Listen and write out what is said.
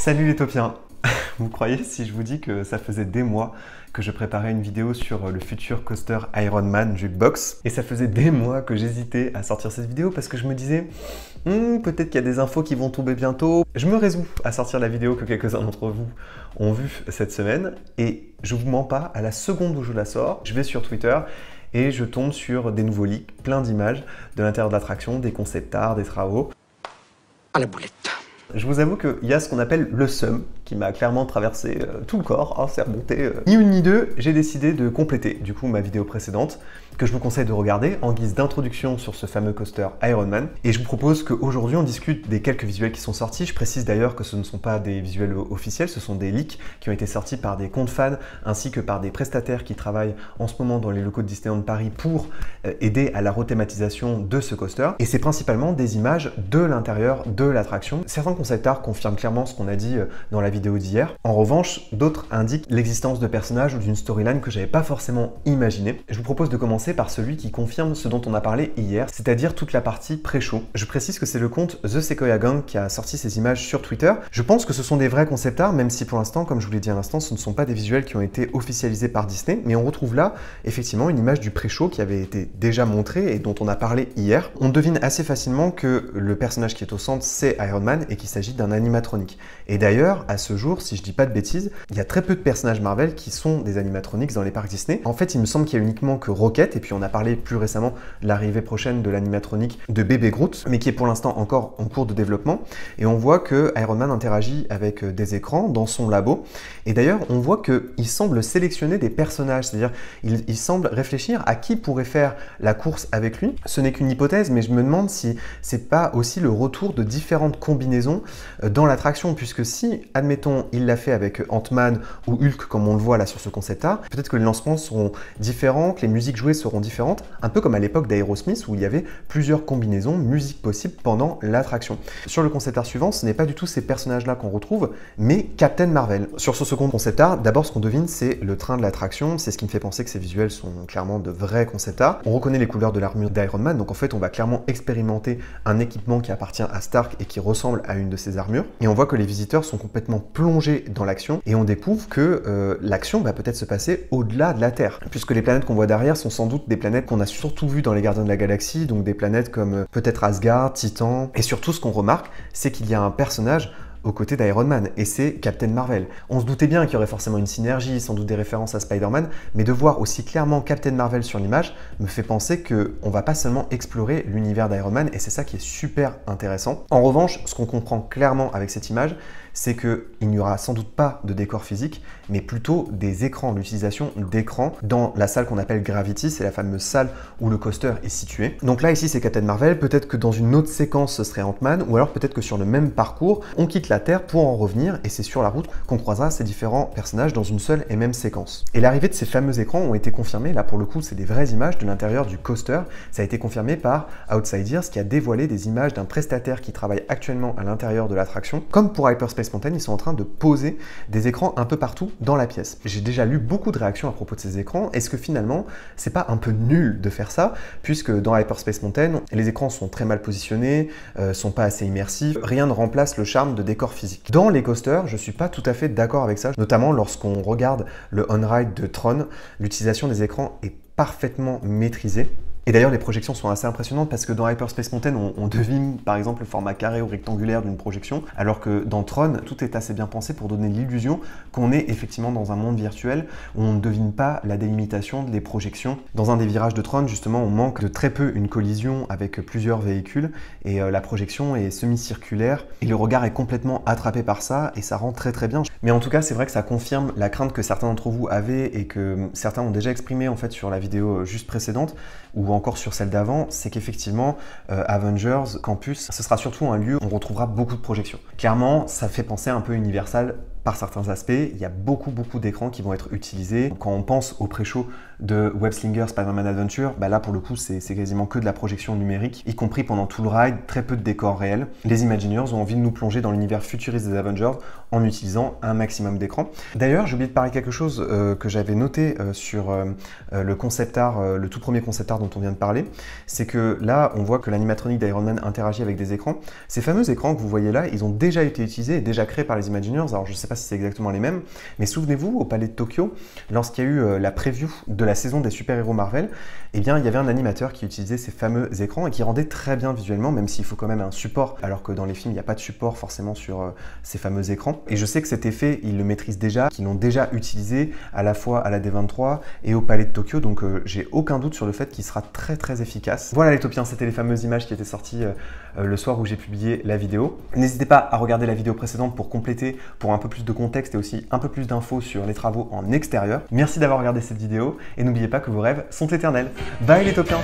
Salut les topiens. Vous croyez si je vous dis que ça faisait des mois que je préparais une vidéo sur le futur coaster Ironman Jukebox et ça faisait des mois que j'hésitais à sortir cette vidéo parce que je me disais peut-être qu'il y a des infos qui vont tomber bientôt. Je me résous à sortir la vidéo que quelques-uns d'entre vous ont vue cette semaine et je vous mens pas, à la seconde où je la sors, je vais sur Twitter et je tombe sur des nouveaux leaks, plein d'images de l'intérieur de l'attraction, des concept art, des travaux. À la boulette. Je vous avoue qu'il y a ce qu'on appelle le seum qui m'a clairement traversé tout le corps, c'est remonté. Ni une ni deux, j'ai décidé de compléter du coup ma vidéo précédente que je vous conseille de regarder en guise d'introduction sur ce fameux coaster Ironman. Et je vous propose qu'aujourd'hui on discute des quelques visuels qui sont sortis. Je précise d'ailleurs que ce ne sont pas des visuels officiels, ce sont des leaks qui ont été sortis par des comptes fans ainsi que par des prestataires qui travaillent en ce moment dans les locaux de Disneyland Paris pour aider à la rethématisation de ce coaster. Et c'est principalement des images de l'intérieur de l'attraction. Certains concept art confirment clairement ce qu'on a dit dans la vidéo d'hier. En revanche, d'autres indiquent l'existence de personnages ou d'une storyline que j'avais pas forcément imaginé. Je vous propose de commencer par celui qui confirme ce dont on a parlé hier, c'est-à-dire toute la partie pré-show. Je précise que c'est le compte The Sequoia Gang qui a sorti ces images sur Twitter. Je pense que ce sont des vrais concept art, même si pour l'instant, comme je vous l'ai dit à l'instant, ce ne sont pas des visuels qui ont été officialisés par Disney, mais on retrouve là effectivement une image du pré-show qui avait été déjà montrée et dont on a parlé hier. On devine assez facilement que le personnage qui est au centre, c'est Iron Man et qu'il s'agit d'un animatronique. Et d'ailleurs, à ce jour, si je dis pas de bêtises, il y a très peu de personnages Marvel qui sont des animatroniques dans les parcs Disney. En fait, il me semble qu'il y a uniquement que Rocket, et puis on a parlé plus récemment de l'arrivée prochaine de l'animatronique de Bébé Groot, mais qui est pour l'instant encore en cours de développement. Et on voit que Iron Man interagit avec des écrans dans son labo. Et d'ailleurs, on voit qu'il semble sélectionner des personnages, c'est-à-dire il semble réfléchir à qui pourrait faire la course avec lui. Ce n'est qu'une hypothèse, mais je me demande si c'est pas aussi le retour de différentes combinaisons dans l'attraction, puisque si, admettons, il l'a fait avec Ant-Man ou Hulk, comme on le voit là sur ce concept art, peut-être que les lancements seront différents, que les musiques jouées seront différentes, un peu comme à l'époque d'Aerosmith où il y avait plusieurs combinaisons musiques possibles pendant l'attraction. Sur le concept art suivant, ce n'est pas du tout ces personnages-là qu'on retrouve, mais Captain Marvel. Sur ce second concept art, d'abord ce qu'on devine, c'est le train de l'attraction, c'est ce qui me fait penser que ces visuels sont clairement de vrais concept art. On reconnaît les couleurs de l'armure d'Iron Man, donc en fait on va clairement expérimenter un équipement qui appartient à Stark et qui ressemble à une de ses armures. Et on voit que les visiteurs sont complètement plongés dans l'action et on découvre que l'action va peut-être se passer au-delà de la Terre, puisque les planètes qu'on voit derrière sont sans doute des planètes qu'on a surtout vues dans les Gardiens de la Galaxie, donc des planètes comme peut-être Asgard, Titan, et surtout ce qu'on remarque, c'est qu'il y a un personnage aux côtés d'Iron Man, et c'est Captain Marvel. On se doutait bien qu'il y aurait forcément une synergie, sans doute des références à Spider-Man, mais de voir aussi clairement Captain Marvel sur l'image me fait penser qu'on va pas seulement explorer l'univers d'Iron Man, et c'est ça qui est super intéressant. En revanche, ce qu'on comprend clairement avec cette image, c'est qu'il n'y aura sans doute pas de décor physique, mais plutôt des écrans, l'utilisation d'écrans dans la salle qu'on appelle Gravity, c'est la fameuse salle où le coaster est situé. Donc là, ici, c'est Captain Marvel, peut-être que dans une autre séquence, ce serait Ant-Man, ou alors peut-être que sur le même parcours, on quitte la Terre pour en revenir, et c'est sur la route qu'on croisera ces différents personnages dans une seule et même séquence. Et l'arrivée de ces fameux écrans ont été confirmés, là pour le coup, c'est des vraies images de l'intérieur du coaster, ça a été confirmé par Outsiders, qui a dévoilé des images d'un prestataire qui travaille actuellement à l'intérieur de l'attraction. Comme pour Hyperspace Mountain, ils sont en train de poser des écrans un peu partout dans la pièce. J'ai déjà lu beaucoup de réactions à propos de ces écrans. Est-ce que finalement, c'est pas un peu nul de faire ça, puisque dans Hyperspace Mountain, les écrans sont très mal positionnés, sont pas assez immersifs, rien ne remplace le charme de décor physique. Dans les coasters, je suis pas tout à fait d'accord avec ça, notamment lorsqu'on regarde le on-ride de Tron, l'utilisation des écrans est parfaitement maîtrisée. Et d'ailleurs, les projections sont assez impressionnantes parce que dans Hyperspace Mountain, on devine par exemple le format carré ou rectangulaire d'une projection, alors que dans Tron, tout est assez bien pensé pour donner l'illusion qu'on est effectivement dans un monde virtuel où on ne devine pas la délimitation des projections. Dans un des virages de Tron, justement, on manque de très peu une collision avec plusieurs véhicules et la projection est semi-circulaire et le regard est complètement attrapé par ça et ça rend très très bien. Mais en tout cas, c'est vrai que ça confirme la crainte que certains d'entre vous avaient et que certains ont déjà exprimé en fait sur la vidéo juste précédente ou encore sur celle d'avant, c'est qu'effectivement Avengers Campus, ce sera surtout un lieu où on retrouvera beaucoup de projections. Clairement, ça fait penser un peu Universal par certains aspects. Il y a beaucoup d'écrans qui vont être utilisés. Quand on pense au pré-show de Web Slinger Spider-Man Adventure, bah là pour le coup c'est quasiment que de la projection numérique, y compris pendant tout le ride, très peu de décors réels. Les Imagineers ont envie de nous plonger dans l'univers futuriste des Avengers en utilisant un maximum d'écrans. D'ailleurs, j'ai oublié de parler de quelque chose que j'avais noté sur le concept art, le tout premier concept art dont on vient de parler, c'est que là on voit que l'animatronique d'Iron Man interagit avec des écrans. Ces fameux écrans que vous voyez là, ils ont déjà été utilisés et déjà créés par les Imagineers. Alors je ne sais pas si c'est exactement les mêmes, mais souvenez-vous, au Palais de Tokyo, lorsqu'il y a eu la preview de la saison des super-héros Marvel, eh bien il y avait un animateur qui utilisait ces fameux écrans et qui rendait très bien visuellement, même s'il faut quand même un support, alors que dans les films il n'y a pas de support forcément sur ces fameux écrans. Et je sais que cet effet, ils le maîtrisent déjà, qu'ils l'ont déjà utilisé à la fois à la D23 et au Palais de Tokyo, donc j'ai aucun doute sur le fait qu'il sera très efficace. Voilà les Topiens, c'était les fameuses images qui étaient sorties le soir où j'ai publié la vidéo. N'hésitez pas à regarder la vidéo précédente pour compléter, pour un peu plus de contexte et aussi un peu plus d'infos sur les travaux en extérieur. Merci d'avoir regardé cette vidéo et n'oubliez pas que vos rêves sont éternels. Bye les Topiens!